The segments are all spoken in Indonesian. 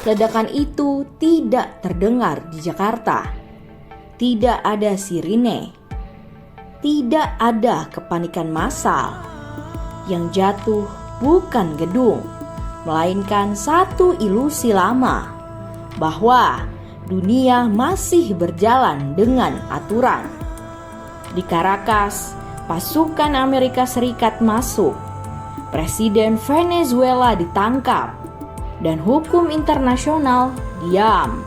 Ledakan itu tidak terdengar di Jakarta. Tidak ada sirine. Tidak ada kepanikan massal. Yang jatuh bukan gedung, melainkan satu ilusi lama bahwa dunia masih berjalan dengan aturan. Di Caracas, pasukan Amerika Serikat masuk. Presiden Venezuela ditangkap dan hukum internasional diam.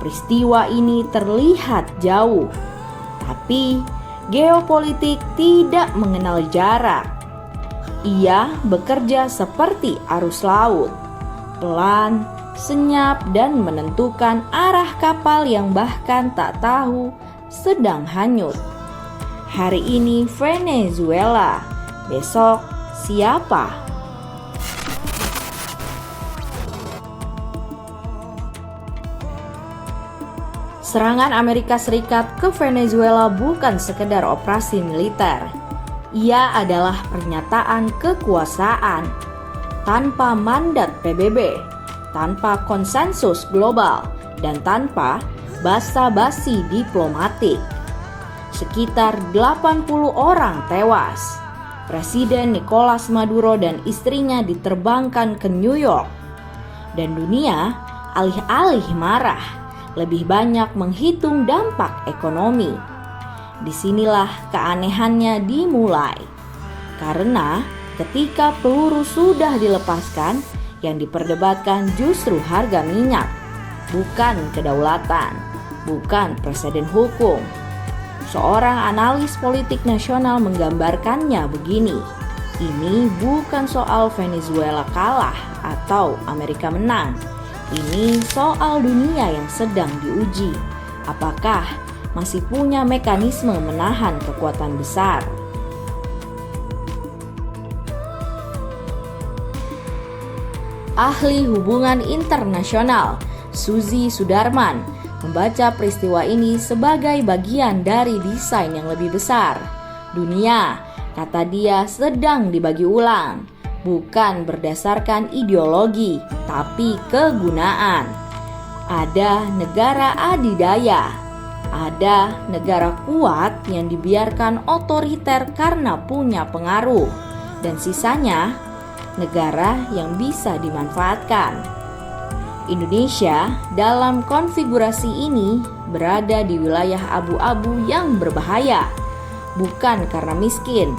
Peristiwa ini terlihat jauh, tapi geopolitik tidak mengenal jarak. Ia bekerja seperti arus laut, pelan, senyap, dan menentukan arah kapal yang bahkan tak tahu sedang hanyut. Hari ini Venezuela, besok siapa? Serangan Amerika Serikat ke Venezuela bukan sekedar operasi militer. Ia adalah pernyataan kekuasaan tanpa mandat PBB, tanpa konsensus global, dan tanpa basa-basi diplomatik. Sekitar 80 orang tewas. Presiden Nicolas Maduro dan istrinya diterbangkan ke New York. Dan dunia alih-alih marah, lebih banyak menghitung dampak ekonomi. Disinilah keanehannya dimulai. Karena ketika peluru sudah dilepaskan, yang diperdebatkan justru harga minyak, bukan kedaulatan, bukan presiden hukum. Seorang analis politik nasional menggambarkannya begini: ini bukan soal Venezuela kalah atau Amerika menang. Ini soal dunia yang sedang diuji. Apakah masih punya mekanisme menahan kekuatan besar? Ahli hubungan internasional Suzy Sudarman membaca peristiwa ini sebagai bagian dari desain yang lebih besar. Dunia, kata dia, sedang dibagi ulang, bukan berdasarkan ideologi, tapi kegunaan. Ada negara adidaya, ada negara kuat yang dibiarkan otoriter karena punya pengaruh, dan sisanya negara yang bisa dimanfaatkan. Indonesia dalam konfigurasi ini berada di wilayah abu-abu yang berbahaya, bukan karena miskin,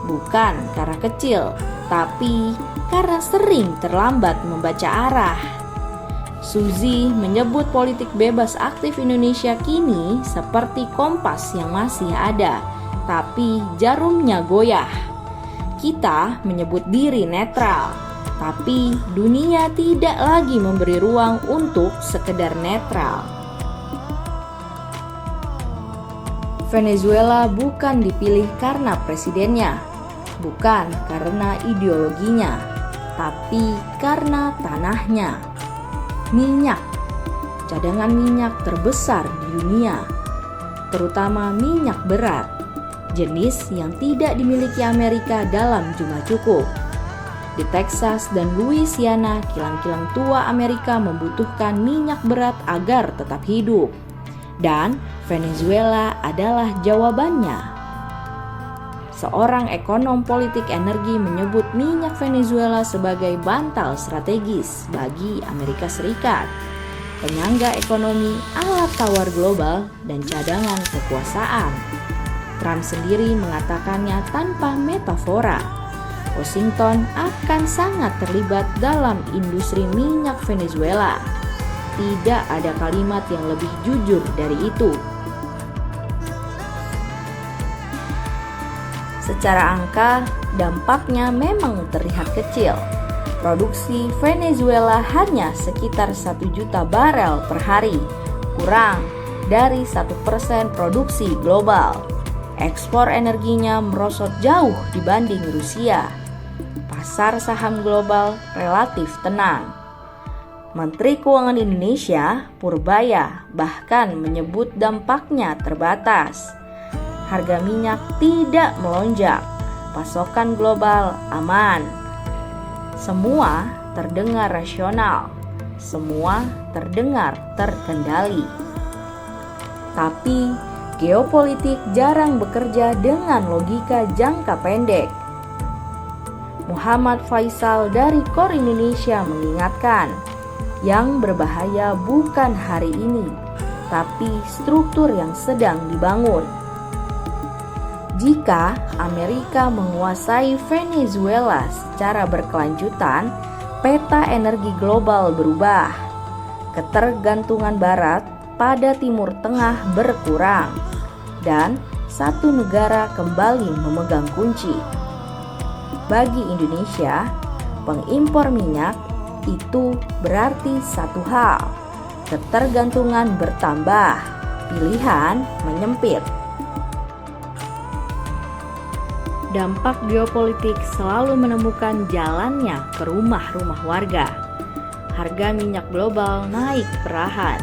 bukan karena kecil, tapi karena sering terlambat membaca arah. Suzy menyebut politik bebas aktif Indonesia kini seperti kompas yang masih ada, tapi jarumnya goyah. Kita menyebut diri netral, tapi dunia tidak lagi memberi ruang untuk sekedar netral. Venezuela bukan dipilih karena presidennya, bukan karena ideologinya, tapi karena tanahnya. Minyak, cadangan minyak terbesar di dunia, terutama minyak berat, jenis yang tidak dimiliki Amerika dalam jumlah cukup. Di Texas dan Louisiana, kilang-kilang tua Amerika membutuhkan minyak berat agar tetap hidup. Dan Venezuela adalah jawabannya. Seorang ekonom politik energi menyebut minyak Venezuela sebagai bantal strategis bagi Amerika Serikat, penyangga ekonomi, alat tawar global, dan cadangan kekuasaan. Trump sendiri mengatakannya tanpa metafora. Washington akan sangat terlibat dalam industri minyak Venezuela. Tidak ada kalimat yang lebih jujur dari itu. Secara angka, dampaknya memang terlihat kecil. Produksi Venezuela hanya sekitar 1 juta barel per hari, kurang dari 1% produksi global. Ekspor energinya merosot jauh dibanding Rusia. Pasar saham global relatif tenang. Menteri Keuangan Indonesia, Purbaya, bahkan menyebut dampaknya terbatas. Harga minyak tidak melonjak, pasokan global aman. Semua terdengar rasional, semua terdengar terkendali. Tapi geopolitik jarang bekerja dengan logika jangka pendek. Muhammad Faisal dari KOR Indonesia mengingatkan, yang berbahaya bukan hari ini, tapi struktur yang sedang dibangun. Jika Amerika menguasai Venezuela secara berkelanjutan, peta energi global berubah. Ketergantungan Barat pada Timur Tengah berkurang, dan satu negara kembali memegang kunci. Bagi Indonesia, pengimpor minyak itu berarti satu hal, ketergantungan bertambah, pilihan menyempit. Dampak geopolitik selalu menemukan jalannya ke rumah-rumah warga. Harga minyak global naik perlahan,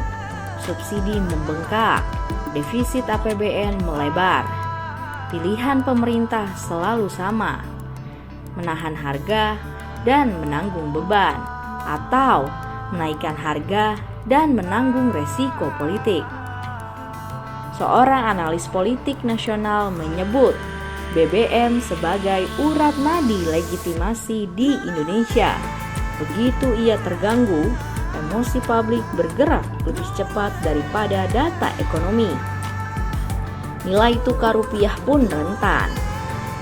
subsidi membengkak, defisit APBN melebar. Pilihan pemerintah selalu sama, menahan harga dan menanggung beban, atau menaikkan harga dan menanggung resiko politik. Seorang analis politik nasional menyebut BBM sebagai urat nadi legitimasi di Indonesia. Begitu ia terganggu, emosi publik bergerak lebih cepat daripada data ekonomi. Nilai tukar rupiah pun rentan.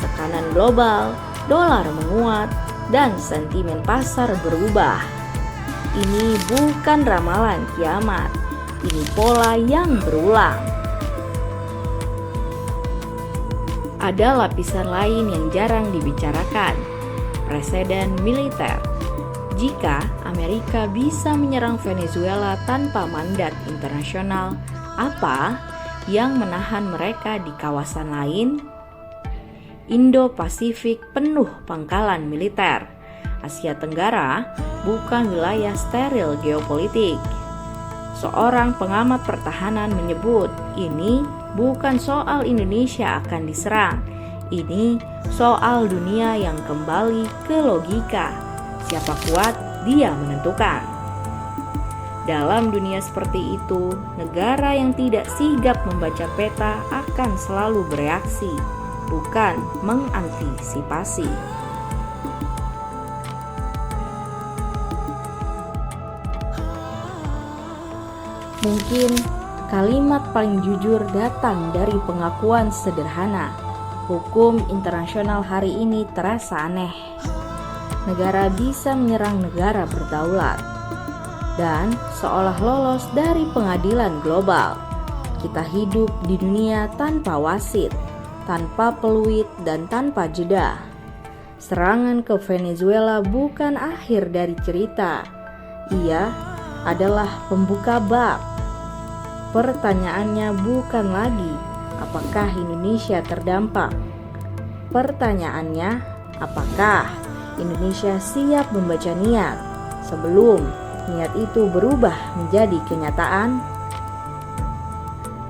Tekanan global, dolar menguat, dan sentimen pasar berubah. Ini bukan ramalan kiamat, ini pola yang berulang. Ada lapisan lain yang jarang dibicarakan, presiden militer. Jika Amerika bisa menyerang Venezuela tanpa mandat internasional, apa yang menahan mereka di kawasan lain? Indo-Pasifik penuh pangkalan militer. Asia Tenggara bukan wilayah steril geopolitik. Seorang pengamat pertahanan menyebut, ini bukan soal Indonesia akan diserang. Ini soal dunia yang kembali ke logika. Siapa kuat, dia menentukan. Dalam dunia seperti itu, negara yang tidak sigap membaca peta akan selalu bereaksi, bukan mengantisipasi. Mungkin kalimat paling jujur datang dari pengakuan sederhana. Hukum internasional hari ini terasa aneh. Negara bisa menyerang negara berdaulat dan seolah lolos dari pengadilan global. Kita hidup di dunia tanpa wasit, tanpa peluit, dan tanpa jeda. Serangan ke Venezuela bukan akhir dari cerita. Ia adalah pembuka bab. Pertanyaannya bukan lagi apakah Indonesia terdampak. Pertanyaannya, apakah Indonesia siap membaca niat sebelum niat itu berubah menjadi kenyataan?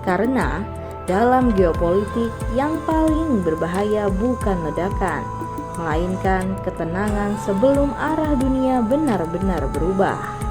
Karena dalam geopolitik yang paling berbahaya bukan ledakan, melainkan ketenangan sebelum arah dunia benar-benar berubah.